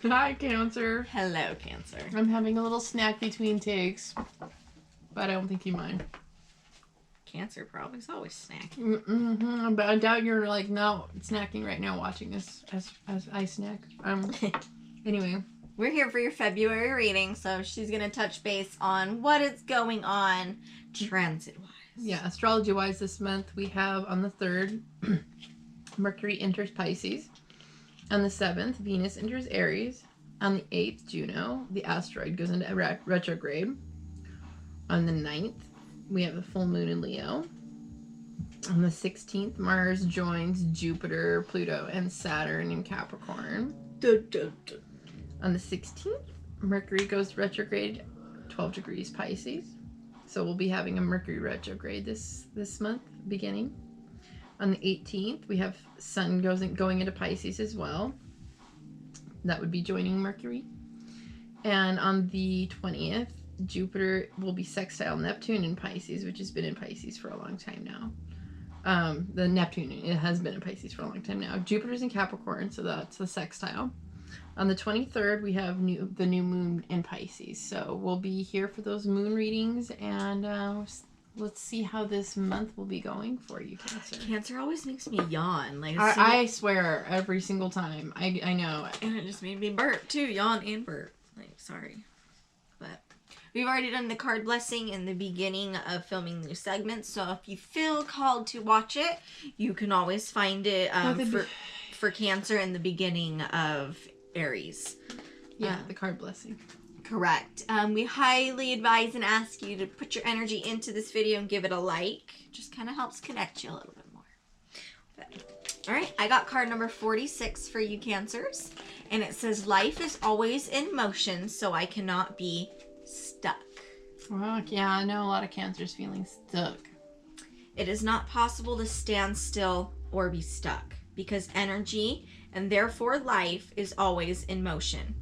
Hi, Cancer. Hello, Cancer. I'm having a little snack between takes, but I don't think you mind. Cancer probably is always snacking. Mm-hmm. But I doubt you're like not snacking right now watching this as I snack. Anyway. We're here for your February reading, so she's going to touch base on what is going on transit-wise. Yeah, astrology-wise this month we have on the 3rd, Mercury enters Pisces. On the 7th, Venus enters Aries. On the 8th, Juno, the asteroid, goes into retrograde. On the 9th, we have the full moon in Leo. On the 16th, Mars joins Jupiter, Pluto, and Saturn in Capricorn. On the 16th, Mercury goes retrograde 12 degrees Pisces. So we'll be having a Mercury retrograde this month, beginning. On the 18th, we have Sun going into Pisces as well. That would be joining Mercury. And on the 20th, Jupiter will be sextile Neptune in Pisces, which has been in Pisces for a long time now. The Neptune, it has been in Pisces for a long time now. Jupiter's in Capricorn, so that's the sextile. On the 23rd, we have the new moon in Pisces. So we'll be here for those moon readings, and let's see how this month will be going for you, Cancer. Cancer always makes me yawn. Like I swear, every single time. I know. And it just made me burp, too. Yawn and burp. Like, sorry. But we've already done the card blessing in the beginning of filming new segments, so if you feel called to watch it, you can always find it for Cancer in the beginning of Aries. Yeah, the card blessing. Correct. We highly advise and ask you to put your energy into this video and give it a like. Just kind of helps connect you a little bit more. But, all right, I got card number 46 for you Cancers. And it says, life is always in motion, so I cannot be stuck. Well, yeah, I know a lot of Cancers feeling stuck. It is not possible to stand still or be stuck because energy and therefore life is always in motion.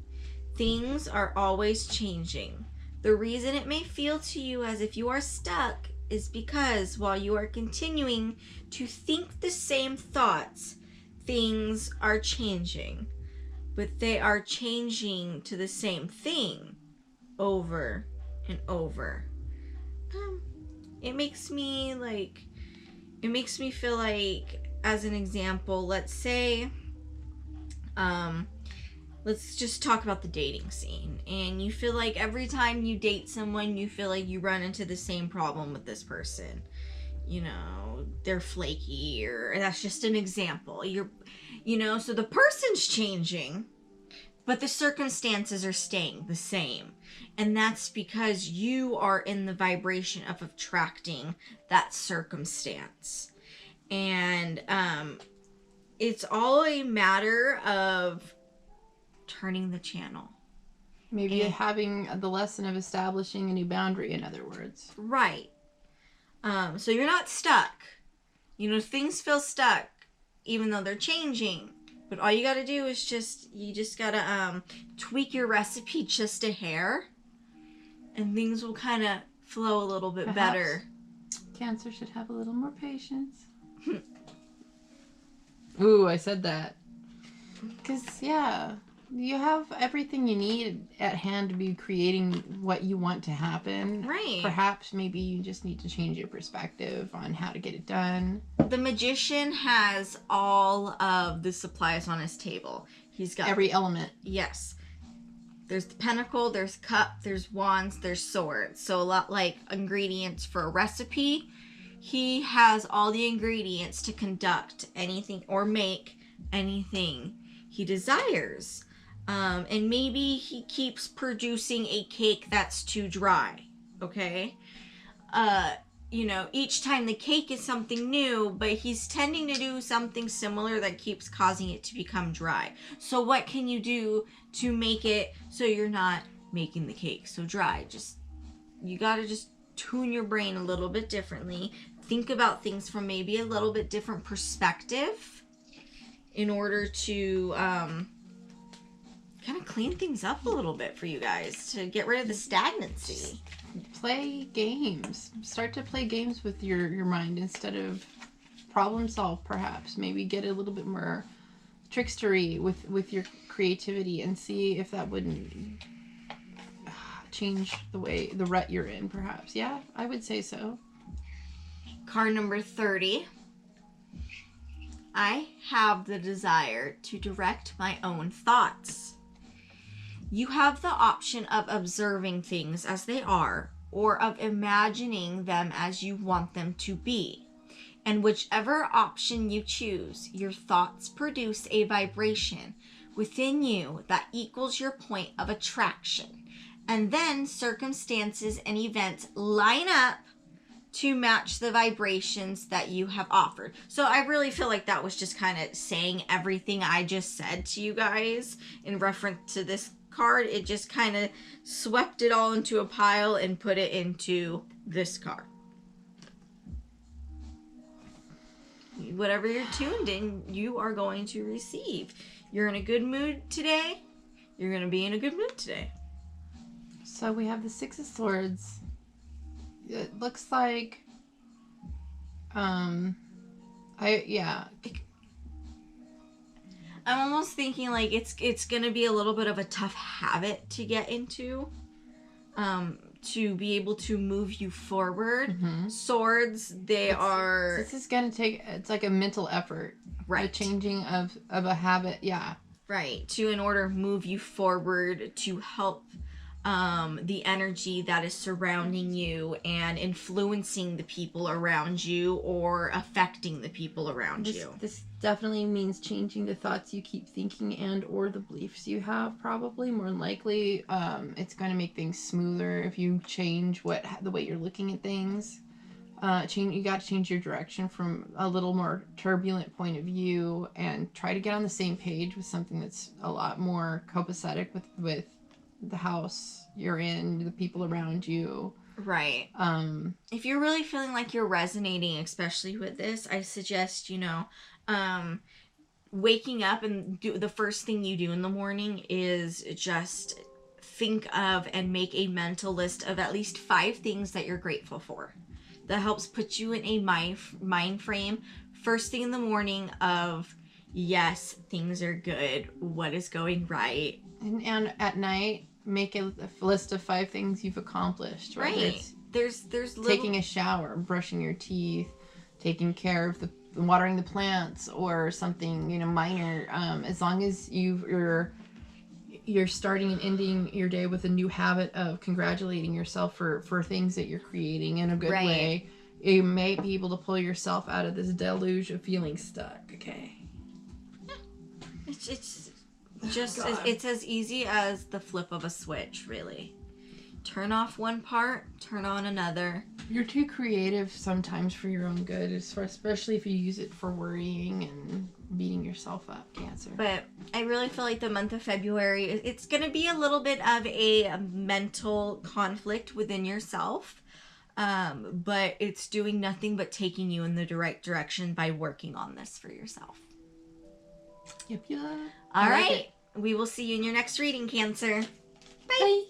Things are always changing. The reason it may feel to you as if you are stuck is because while you are continuing to think the same thoughts, things are changing. But they are changing to the same thing over and over. It makes me feel like, as an example, let's say, let's just talk about the dating scene. And you feel like every time you date someone, you feel like you run into the same problem with this person. You know, they're flaky, or that's just an example. So the person's changing, but the circumstances are staying the same. And that's because you are in the vibration of attracting that circumstance. And it's all a matter of turning the channel. Maybe having the lesson of establishing a new boundary, in other words. Right. So you're not stuck. Things feel stuck, even though they're changing. But all you gotta do is you just gotta tweak your recipe just a hair, and things will kind of flow a little bit better. Cancer should have a little more patience. Ooh, I said that. Because, yeah, you have everything you need at hand to be creating what you want to happen. Right. Perhaps maybe you just need to change your perspective on how to get it done. The magician has all of the supplies on his table. He's got every element. Yes. There's the pentacle, there's cup, there's wands, there's swords. So a lot like ingredients for a recipe. He has all the ingredients to conduct anything or make anything he desires. And maybe he keeps producing a cake that's too dry. Okay? Each time the cake is something new, but he's tending to do something similar that keeps causing it to become dry. So what can you do to make it so you're not making the cake so dry? You gotta just tune your brain a little bit differently. Think about things from maybe a little bit different perspective in order to kind of clean things up a little bit for you guys, to get rid of the stagnancy. Play games. Start to play games with your mind instead of problem solve, perhaps. Maybe get a little bit more trickstery with your creativity and see if that wouldn't change the rut you're in, perhaps. Yeah, I would say so. Card number 30. I have the desire to direct my own thoughts. You have the option of observing things as they are, or of imagining them as you want them to be. And whichever option you choose, your thoughts produce a vibration within you that equals your point of attraction. And then circumstances and events line up to match the vibrations that you have offered. So I really feel like that was just kind of saying everything I just said to you guys in reference to this card. It just kind of swept it all into a pile and put it into this card. Whatever you're tuned in, you are going to receive. You're in a good mood today. You're going to be in a good mood today. So we have the Six of Swords. It looks like, I'm almost thinking like it's gonna be a little bit of a tough habit to get into, to be able to move you forward. Mm-hmm. Swords, this is gonna take. It's like a mental effort, right? The changing of a habit, yeah. Right. In order to move you forward to help the energy that is surrounding you and influencing the people around you or affecting the people around you. This definitely means changing the thoughts you keep thinking and or the beliefs you have, probably. More than likely, it's going to make things smoother if you change the way you're looking at things. You got to change your direction from a little more turbulent point of view and try to get on the same page with something that's a lot more copacetic with the house you're in, the people around you. Right. If you're really feeling like you're resonating, especially with this, I suggest, waking up and the first thing you do in the morning is just think of and make a mental list of at least 5 things that you're grateful for. That helps put you in a mind frame first thing in the morning of, yes, things are good. What is going right? And at night, make a list of 5 things you've accomplished. Right. There's taking a shower, brushing your teeth, taking care of watering the plants, or something minor. As long as you're starting and ending your day with a new habit of congratulating yourself for things that you're creating in a good way, you may be able to pull yourself out of this deluge of feeling stuck. Okay. It's as easy as the flip of a switch, really. Turn off one part, turn on another. You're too creative sometimes for your own good, especially if you use it for worrying and beating yourself up, Cancer. But I really feel like the month of February, it's going to be a little bit of a mental conflict within yourself. But it's doing nothing but taking you in the right direction by working on this for yourself. Yep. All right. We will see you in your next reading, Cancer. Bye. Bye.